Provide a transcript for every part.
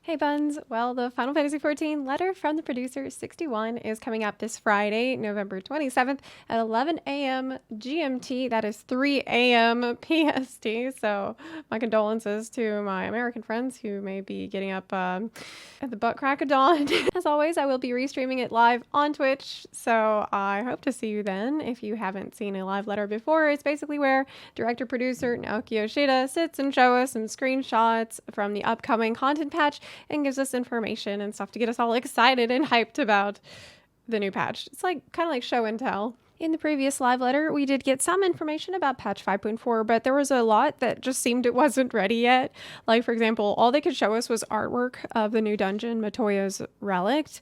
Hey Buns! Well, the Final Fantasy XIV Letter from the Producer 61 is coming up this Friday, November 27th at 11 a.m. GMT. That is 3 a.m. PST. So my condolences to my American friends who may be getting up at the butt crack of dawn. As always, I will be restreaming it live on Twitch, so I hope to see you then. If you haven't seen a live letter before, it's basically where director-producer Naoki Yoshida sits and shows us some screenshots from the upcoming content patch and gives us information and stuff to get us all excited and hyped about the new patch. It's like kind of like show and tell. In the previous live letter, we did get some information about patch 5.4, but there was a lot that just seemed it wasn't ready yet. Like, for example, all they could show us was artwork of the new dungeon, Matoya's Relict,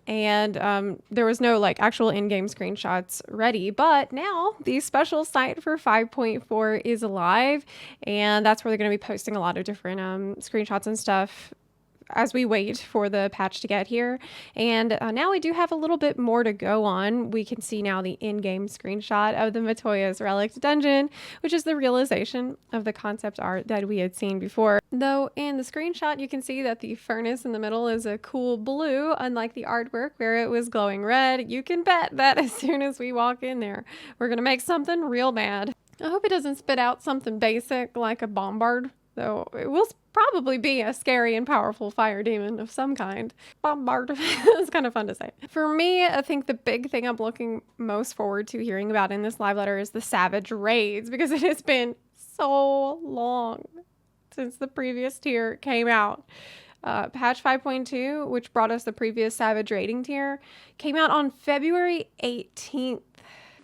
and there was no like actual in-game screenshots ready. But now the special site for 5.4 is live, and that's where they're going to be posting a lot of different screenshots and stuff as we wait for the patch to get here. And now we do have a little bit more to go on. We can see now the in-game screenshot of the Matoya's Relic dungeon, which is the realization of the concept art that we had seen before. Though in the screenshot, you can see that the furnace in the middle is a cool blue, unlike the artwork where it was glowing red. You can bet that as soon as we walk in there, we're gonna make something real bad. I hope it doesn't spit out something basic like a bombard, though it will probably be a scary and powerful fire demon of some kind. Bombard. It's kind of fun to say. For me, I think the big thing I'm looking most forward to hearing about in this live letter is the Savage Raids, because it has been so long since the previous tier came out. Patch 5.2, which brought us the previous Savage Raiding tier, came out on February 18th.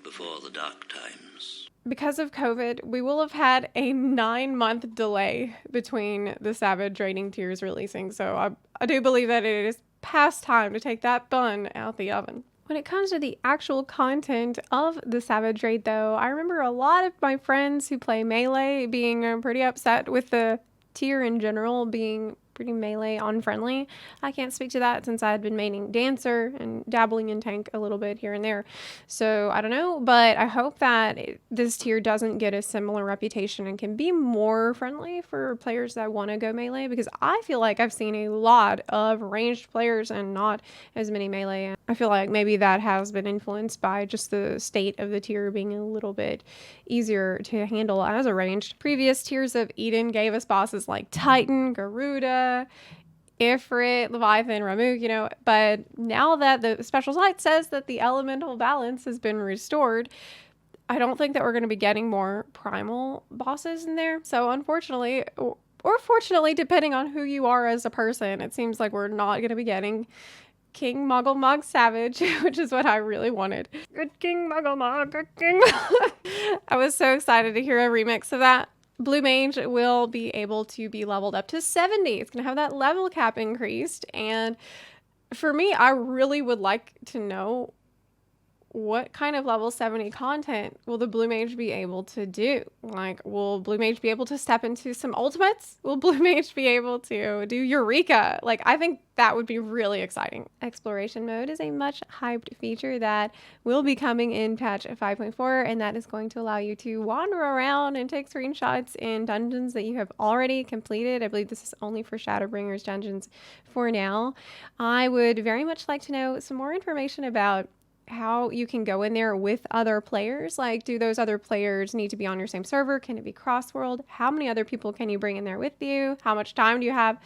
Before the dark times. Because of COVID, we will have had a 9-month delay between the Savage Raiding tiers releasing, so I do believe that it is past time to take that bun out the oven. When it comes to the actual content of the Savage Raid, though, I remember a lot of my friends who play Melee being pretty upset with the tier in general being pretty melee unfriendly. I can't speak to that since I had been maining Dancer and dabbling in tank a little bit here and there. So I don't know, but I hope that this tier doesn't get a similar reputation and can be more friendly for players that want to go melee, because I feel like I've seen a lot of ranged players and not as many melee. I feel like maybe that has been influenced by just the state of the tier being a little bit easier to handle as a ranged. Previous tiers of Eden gave us bosses like Titan, Garuda, Ifrit, Leviathan, Ramuh, but now that the special site says that the elemental balance has been restored, I don't think that we're going to be getting more primal bosses in there. So unfortunately, or fortunately, depending on who you are as a person, it seems like we're not going to be getting King Muggle Mog Savage, which is what I really wanted. Good King Muggle Mog, good King. I was so excited to hear a remix of that. Blue Mage will be able to be leveled up to 70. It's going to have that level cap increased. And for me, I really would like to know what kind of level 70 content will the Blue Mage be able to do? Like, will Blue Mage be able to step into some ultimates? Will Blue Mage be able to do Eureka? Like, I think that would be really exciting. Exploration mode is a much hyped feature that will be coming in patch 5.4, and that is going to allow you to wander around and take screenshots in dungeons that you have already completed. I believe this is only for Shadowbringers dungeons for now. I would very much like to know some more information about how you can go in there with other players. Like, do those other players need to be on your same server? Can it be cross-world? How many other people can you bring in there with you? How much time do you have?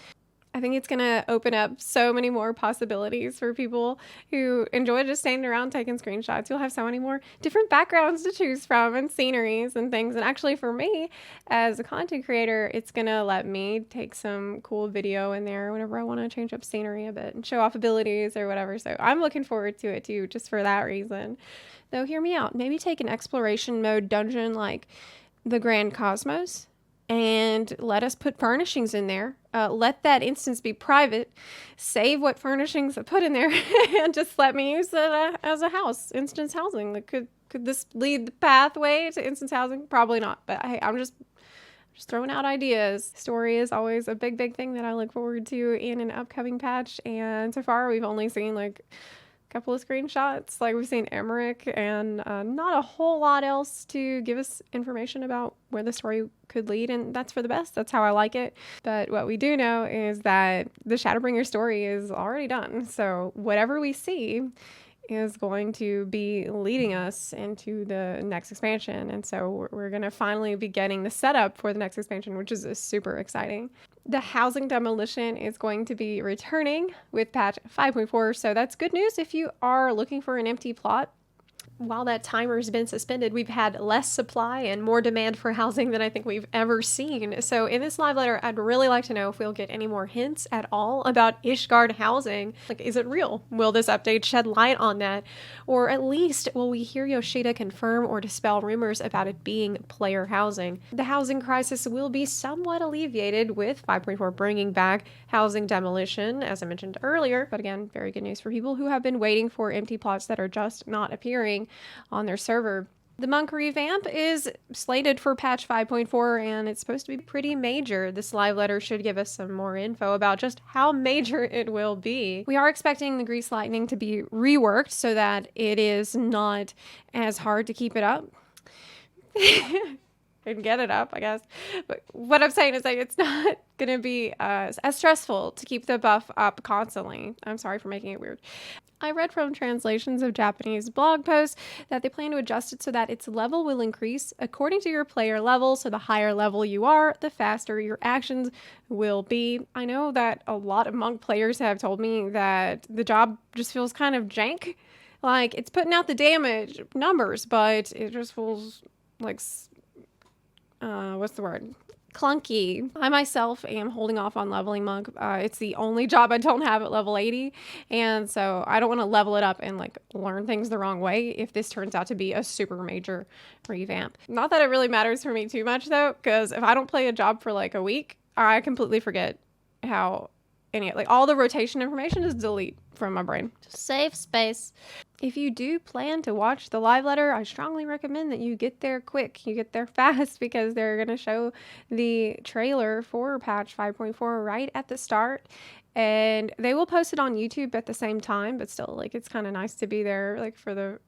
I think it's going to open up so many more possibilities for people who enjoy just standing around taking screenshots. You'll have so many more different backgrounds to choose from and sceneries and things. And actually for me, as a content creator, it's going to let me take some cool video in there whenever I want to change up scenery a bit and show off abilities or whatever. So I'm looking forward to it too, just for that reason. Though hear me out. Maybe take an exploration mode dungeon like the Grand Cosmos and let us put furnishings in there. Let that instance be private. Save what furnishings I put in there and just let me use it as a house, instance housing. Like, could this lead the pathway to instance housing? Probably not, but hey, I'm just throwing out ideas. Story is always a big thing that I look forward to in an upcoming patch, and so far we've only seen like couple of screenshots. Like we've seen Emmerich and not a whole lot else to give us information about where the story could lead, and that's for the best. That's how I like it. But what we do know is that the Shadowbringer story is already done. So whatever we see is going to be leading us into the next expansion. And so we're going to finally be getting the setup for the next expansion, which is super exciting. The housing demolition is going to be returning with patch 5.4. So that's good news if you are looking for an empty plot. While that timer has been suspended, we've had less supply and more demand for housing than I think we've ever seen. So in this live letter, I'd really like to know if we'll get any more hints at all about ISHGARD housing. Like, is it real? Will this update shed light on that? Or at least will we hear Yoshida confirm or dispel rumors about it being player housing? The housing crisis will be somewhat alleviated with 5.4 bringing back housing demolition, as I mentioned earlier. But again, very good news for people who have been waiting for empty plots that are just not appearing on their server. The monk revamp is slated for patch 5.4 and it's supposed to be pretty major. This live letter should give us some more info about just how major it will be. We are expecting the Grease Lightning to be reworked so that it is not as hard to keep it up. And get it up, I guess. But what I'm saying is that it's not going to be as stressful to keep the buff up constantly. I'm sorry for making it weird. I read from translations of Japanese blog posts that they plan to adjust it so that its level will increase according to your player level. So the higher level you are, the faster your actions will be. I know that a lot of monk players have told me that the job just feels kind of jank. Like, it's putting out the damage numbers, but it just feels like... what's the word? Clunky. I myself am holding off on leveling monk. It's the only job I don't have at level 80, and so I don't want to level it up and like learn things the wrong way if this turns out to be a super major revamp. Not that it really matters for me too much though, because if I don't play a job for like a week, I completely forget how all the rotation information is delete from my brain. Just save space. If you do plan to watch the live letter, I strongly recommend that you get there quick. You get there fast because they're going to show the trailer for patch 5.4 right at the start. And they will post it on YouTube at the same time, but still, like, it's kind of nice to be there, like, for the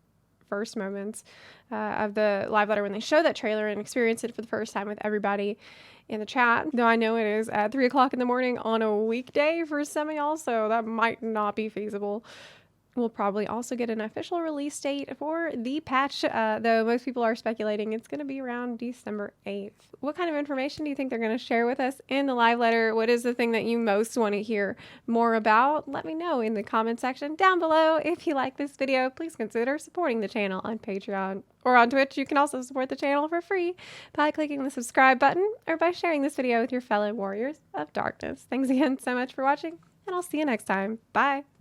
first moments of the live letter when they show that trailer and experience it for the first time with everybody in the chat. Though I know it is at 3 o'clock in the morning on a weekday for some of y'all, so that might not be feasible. We'll probably also get an official release date for the patch, though most people are speculating it's going to be around December 8th. What kind of information do you think they're going to share with us in the live letter? What is the thing that you most want to hear more about? Let me know in the comment section down below. If you like this video, please consider supporting the channel on Patreon or on Twitch. You can also support the channel for free by clicking the subscribe button or by sharing this video with your fellow warriors of darkness. Thanks again so much for watching, and I'll see you next time. Bye!